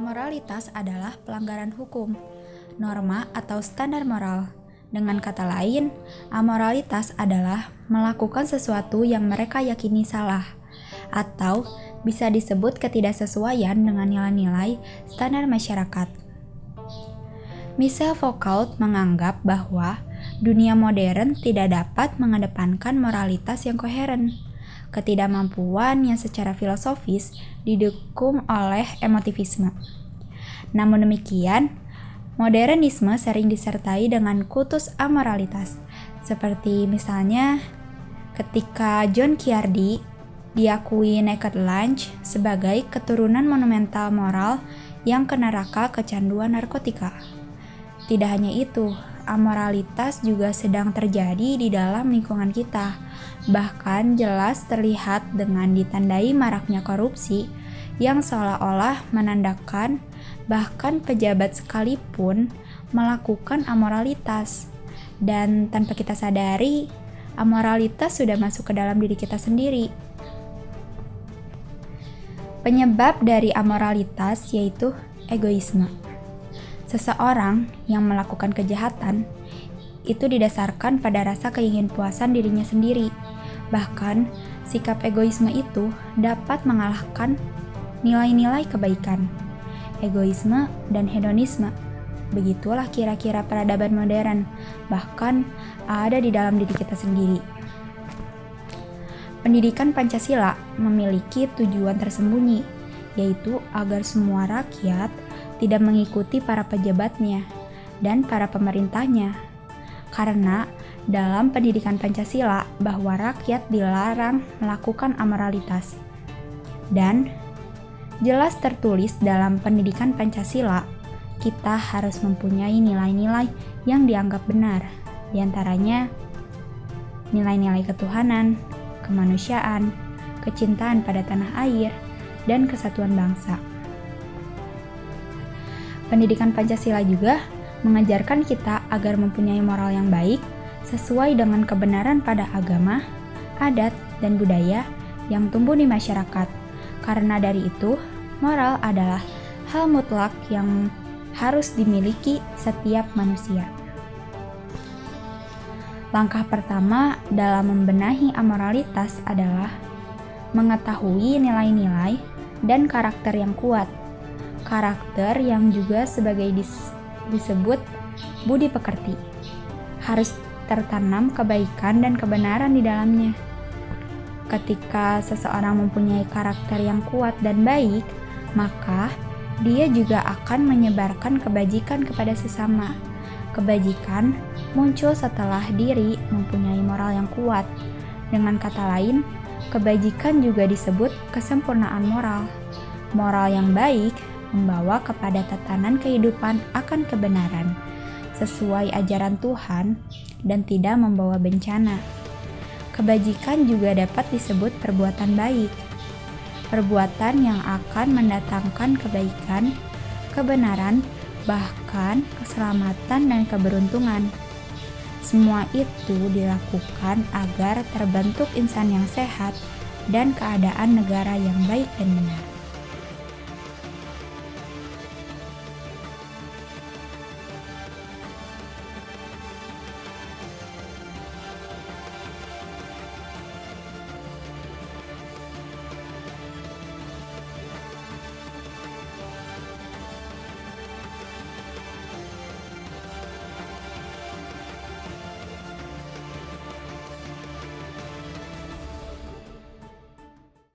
Amoralitas adalah pelanggaran hukum, norma atau standar moral. Dengan kata lain, amoralitas adalah melakukan sesuatu yang mereka yakini salah, atau bisa disebut ketidaksesuaian dengan nilai-nilai standar masyarakat. Michel Foucault menganggap bahwa dunia modern tidak dapat mengedepankan moralitas yang koheren. Ketidakmampuan yang secara filosofis didukung oleh emotivisme. Namun demikian, modernisme sering disertai dengan kultus amoralitas, seperti misalnya ketika John Ciardi diakui Naked Lunch sebagai keturunan monumental moral yang ke neraka kecanduan narkotika. Tidak hanya itu, amoralitas juga sedang terjadi di dalam lingkungan kita, bahkan jelas terlihat dengan ditandai maraknya korupsi yang seolah-olah menandakan bahkan pejabat sekalipun melakukan amoralitas. Dan tanpa kita sadari, amoralitas sudah masuk ke dalam diri kita sendiri. Penyebab dari amoralitas yaitu egoisme. Seseorang yang melakukan kejahatan itu didasarkan pada rasa keinginpuasan dirinya sendiri. Bahkan, sikap egoisme itu dapat mengalahkan nilai-nilai kebaikan. Egoisme dan hedonisme, begitulah kira-kira peradaban modern, bahkan ada di dalam diri kita sendiri. Pendidikan Pancasila memiliki tujuan tersembunyi, yaitu agar semua rakyat tidak mengikuti para pejabatnya dan para pemerintahnya. Karena dalam pendidikan Pancasila bahwa rakyat dilarang melakukan amoralitas. Dan jelas tertulis dalam pendidikan Pancasila, kita harus mempunyai nilai-nilai yang dianggap benar, diantaranya nilai-nilai ketuhanan, kemanusiaan, kecintaan pada tanah air, dan kesatuan bangsa. Pendidikan Pancasila juga mengajarkan kita agar mempunyai moral yang baik sesuai dengan kebenaran pada agama, adat, dan budaya yang tumbuh di masyarakat. Karena dari itu, moral adalah hal mutlak yang harus dimiliki setiap manusia. Langkah pertama dalam membenahi amoralitas adalah mengetahui nilai-nilai dan karakter yang kuat. Karakter yang juga sebagai disebut budi pekerti. Harus tertanam kebaikan dan kebenaran di dalamnya. Ketika seseorang mempunyai karakter yang kuat dan baik, maka dia juga akan menyebarkan kebajikan kepada sesama. Kebajikan muncul setelah diri mempunyai moral yang kuat. Dengan kata lain, kebajikan juga disebut kesempurnaan moral. Moral yang baik membawa kepada tatanan kehidupan akan kebenaran, sesuai ajaran Tuhan, dan tidak membawa bencana. Kebajikan juga dapat disebut perbuatan baik, perbuatan yang akan mendatangkan kebaikan, kebenaran, bahkan keselamatan dan keberuntungan. Semua itu dilakukan agar terbentuk insan yang sehat dan keadaan negara yang baik dan benar.